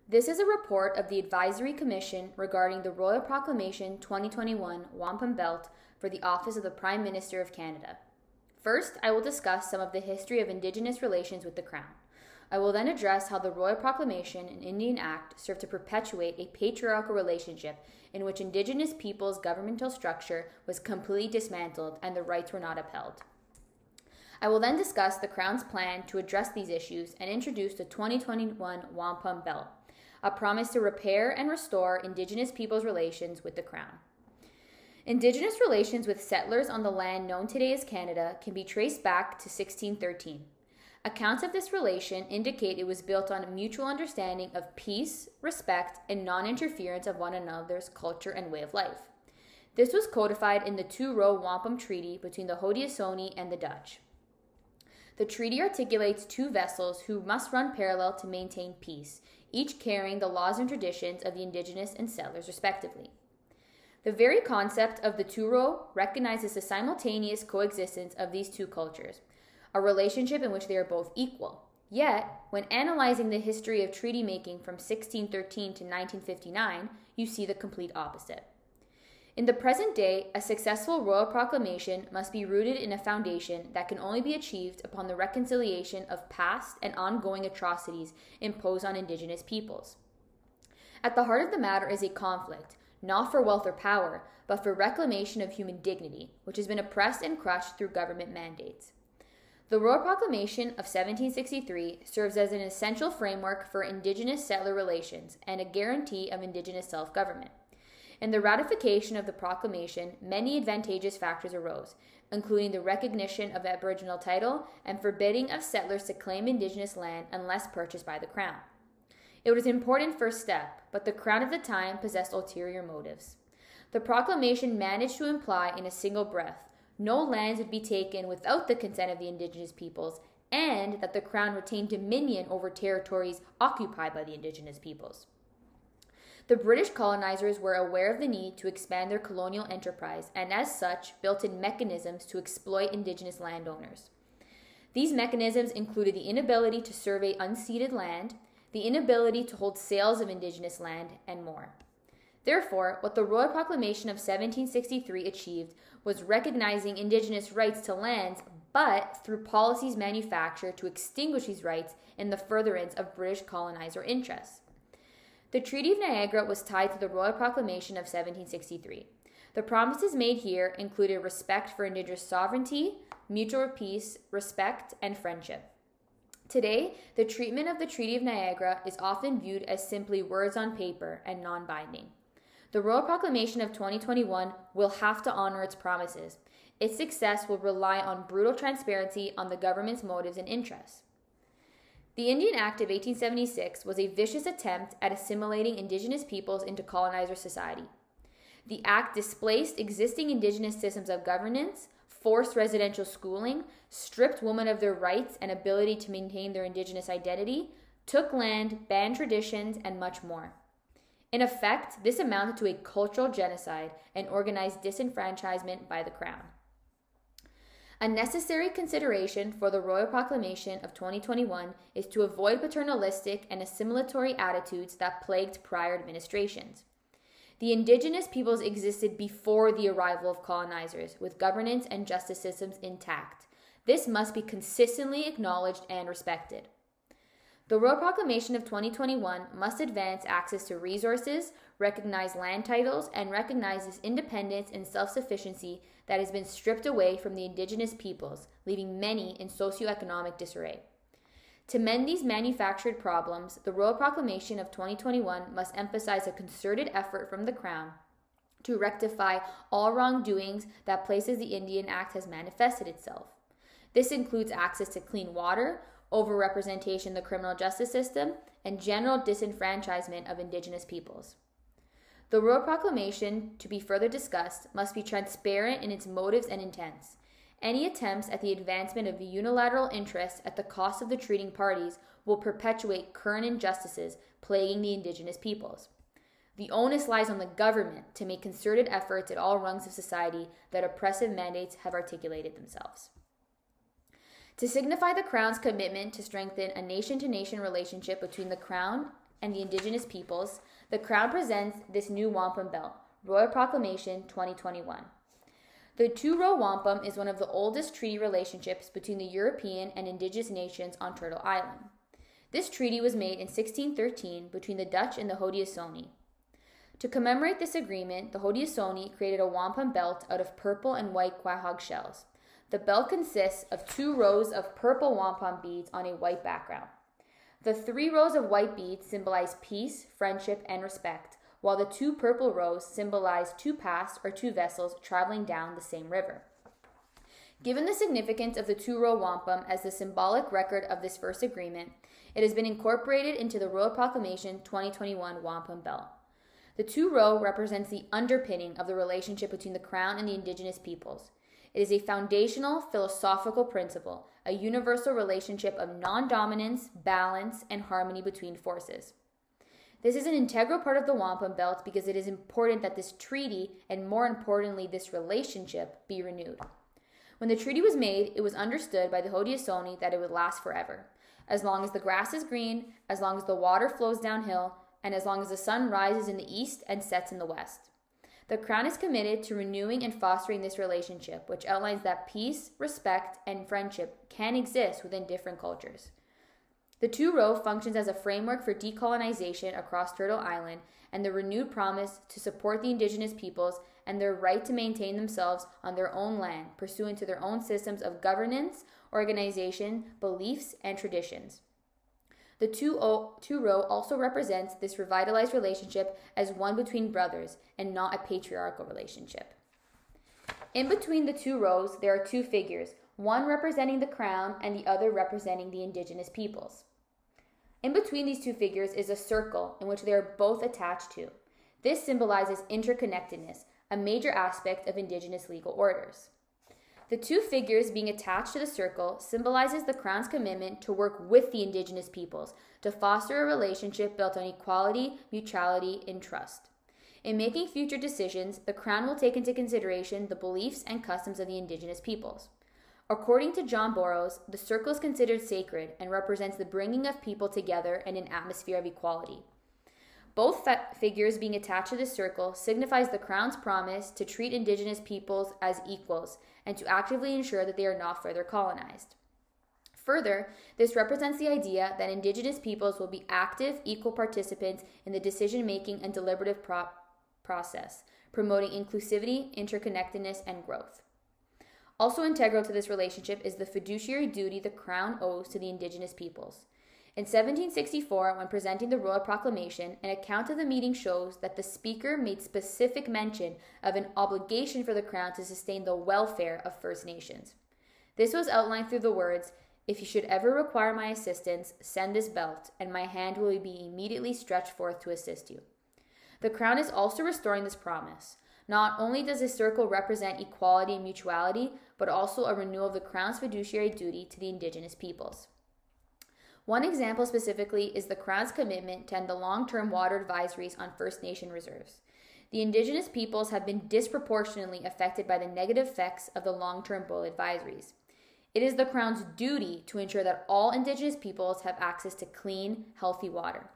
This is a report of the Advisory Commission regarding the Royal Proclamation 2021 Wampum Belt for the Office of the Prime Minister of Canada. First, I will discuss some of the history of Indigenous relations with the Crown. I will then address how the Royal Proclamation and Indian Act serve to perpetuate a patriarchal relationship in which Indigenous peoples' governmental structure was completely dismantled and the rights were not upheld. I will then discuss the Crown's plan to address these issues and introduce the 2021 Wampum Belt, a promise to repair and restore Indigenous peoples' relations with the Crown. Indigenous relations with settlers on the land known today as Canada can be traced back to 1613. Accounts of this relation indicate it was built on a mutual understanding of peace, respect, and non-interference of one another's culture and way of life. This was codified in the two-row Wampum Treaty between the Haudenosaunee and the Dutch. The treaty articulates two vessels who must run parallel to maintain peace, each carrying the laws and traditions of the Indigenous and settlers respectively. The very concept of the two-row recognizes the simultaneous coexistence of these two cultures, a relationship in which they are both equal. Yet, when analyzing the history of treaty making from 1613 to 1959, you see the complete opposite. In the present day, a successful royal proclamation must be rooted in a foundation that can only be achieved upon the reconciliation of past and ongoing atrocities imposed on Indigenous peoples. At the heart of the matter is a conflict, not for wealth or power, but for reclamation of human dignity, which has been oppressed and crushed through government mandates. The Royal Proclamation of 1763 serves as an essential framework for Indigenous settler relations and a guarantee of Indigenous self-government. In the ratification of the proclamation, many advantageous factors arose, including the recognition of Aboriginal title and forbidding of settlers to claim Indigenous land unless purchased by the Crown. It was an important first step, but the Crown at the time possessed ulterior motives. The proclamation managed to imply in a single breath no lands would be taken without the consent of the Indigenous peoples, and that the Crown retained dominion over territories occupied by the Indigenous peoples. The British colonizers were aware of the need to expand their colonial enterprise and as such built in mechanisms to exploit Indigenous landowners. These mechanisms included the inability to survey unceded land, the inability to hold sales of Indigenous land, and more. Therefore, what the Royal Proclamation of 1763 achieved was recognizing Indigenous rights to lands, but through policies manufactured to extinguish these rights in the furtherance of British colonizer interests. The Treaty of Niagara was tied to the Royal Proclamation of 1763. The promises made here included respect for Indigenous sovereignty, mutual peace, respect, and friendship. Today, the treatment of the Treaty of Niagara is often viewed as simply words on paper and non-binding. The Royal Proclamation of 2021 will have to honor its promises. Its success will rely on brutal transparency on the government's motives and interests. The Indian Act of 1876 was a vicious attempt at assimilating Indigenous peoples into colonizer society. The Act displaced existing Indigenous systems of governance, forced residential schooling, stripped women of their rights and ability to maintain their Indigenous identity, took land, banned traditions, and much more. In effect, this amounted to a cultural genocide and organized disenfranchisement by the Crown. A necessary consideration for the Royal Proclamation of 2021 is to avoid paternalistic and assimilatory attitudes that plagued prior administrations. The Indigenous peoples existed before the arrival of colonizers, with governance and justice systems intact. This must be consistently acknowledged and respected. The Royal Proclamation of 2021 must advance access to resources, recognize land titles, and recognize this independence and self-sufficiency that has been stripped away from the Indigenous peoples, leaving many in socioeconomic disarray. To mend these manufactured problems, the Royal Proclamation of 2021 must emphasize a concerted effort from the Crown to rectify all wrongdoings that places the Indian Act has manifested itself. This includes access to clean water, overrepresentation in the criminal justice system, and general disenfranchisement of Indigenous peoples. The Royal Proclamation, to be further discussed, must be transparent in its motives and intents. Any attempts at the advancement of unilateral interests at the cost of the treating parties will perpetuate current injustices plaguing the Indigenous peoples. The onus lies on the government to make concerted efforts at all rungs of society that oppressive mandates have articulated themselves. To signify the Crown's commitment to strengthen a nation-to-nation relationship between the Crown and the Indigenous peoples, the Crown presents this new wampum belt, Royal Proclamation 2021. The two-row wampum is one of the oldest treaty relationships between the European and Indigenous nations on Turtle Island. This treaty was made in 1613 between the Dutch and the Haudenosaunee. To commemorate this agreement, the Haudenosaunee created a wampum belt out of purple and white quahog shells. The belt consists of 2 rows of purple wampum beads on a white background. The 3 rows of white beads symbolize peace, friendship, and respect, while the 2 purple rows symbolize 2 paths or 2 vessels traveling down the same river. Given the significance of the 2-row wampum as the symbolic record of this first agreement, it has been incorporated into the Royal Proclamation 2021 wampum belt. The 2-row represents the underpinning of the relationship between the Crown and the Indigenous peoples. It is a foundational philosophical principle, a universal relationship of non-dominance, balance, and harmony between forces. This is an integral part of the wampum belt because it is important that this treaty, and more importantly this relationship, be renewed. When the treaty was made, it was understood by the Haudenosaunee that it would last forever, as long as the grass is green, as long as the water flows downhill, and as long as the sun rises in the east and sets in the west. The Crown is committed to renewing and fostering this relationship, which outlines that peace, respect, and friendship can exist within different cultures. The 2-row functions as a framework for decolonization across Turtle Island and the renewed promise to support the Indigenous peoples and their right to maintain themselves on their own land, pursuant to their own systems of governance, organization, beliefs, and traditions. The 2-row also represents this revitalized relationship as one between brothers and not a patriarchal relationship. In between the 2 rows, there are 2 figures, one representing the Crown and the other representing the Indigenous peoples. In between these 2 figures is a circle in which they are both attached to. This symbolizes interconnectedness, a major aspect of Indigenous legal orders. The 2 figures being attached to the circle symbolizes the Crown's commitment to work with the Indigenous peoples to foster a relationship built on equality, mutuality, and trust. In making future decisions, the Crown will take into consideration the beliefs and customs of the Indigenous peoples. According to John Burroughs, the circle is considered sacred and represents the bringing of people together in an atmosphere of equality. Both figures being attached to the circle signifies the Crown's promise to treat Indigenous peoples as equals and to actively ensure that they are not further colonized. Further, this represents the idea that Indigenous peoples will be active, equal participants in the decision-making and deliberative process, promoting inclusivity, interconnectedness, and growth. Also integral to this relationship is the fiduciary duty the Crown owes to the Indigenous peoples. In 1764, when presenting the Royal Proclamation, an account of the meeting shows that the Speaker made specific mention of an obligation for the Crown to sustain the welfare of First Nations. This was outlined through the words, "If you should ever require my assistance, send this belt, and my hand will be immediately stretched forth to assist you." The Crown is also restoring this promise. Not only does this circle represent equality and mutuality, but also a renewal of the Crown's fiduciary duty to the Indigenous peoples. One example specifically is the Crown's commitment to end the long-term water advisories on First Nation reserves. The Indigenous peoples have been disproportionately affected by the negative effects of the long-term boil advisories. It is the Crown's duty to ensure that all Indigenous peoples have access to clean, healthy water.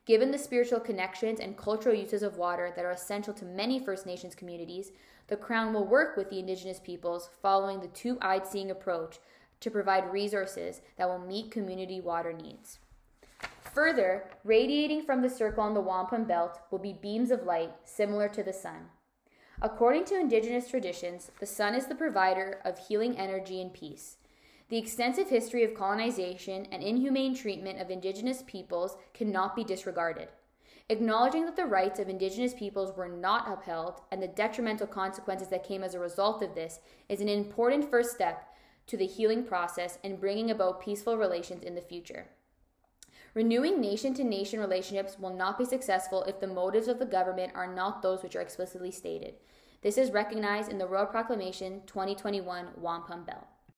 Given the spiritual connections and cultural uses of water that are essential to many First Nations communities, the Crown will work with the Indigenous peoples following the two-eyed seeing approach to provide resources that will meet community water needs. Further, radiating from the circle on the wampum belt will be beams of light similar to the sun. According to Indigenous traditions, the sun is the provider of healing energy and peace. The extensive history of colonization and inhumane treatment of Indigenous peoples cannot be disregarded. Acknowledging that the rights of Indigenous peoples were not upheld and the detrimental consequences that came as a result of this is an important first step to the healing process and bringing about peaceful relations in the future. Renewing nation-to-nation relationships will not be successful if the motives of the government are not those which are explicitly stated. This is recognized in the Royal Proclamation 2021 Wampum Belt.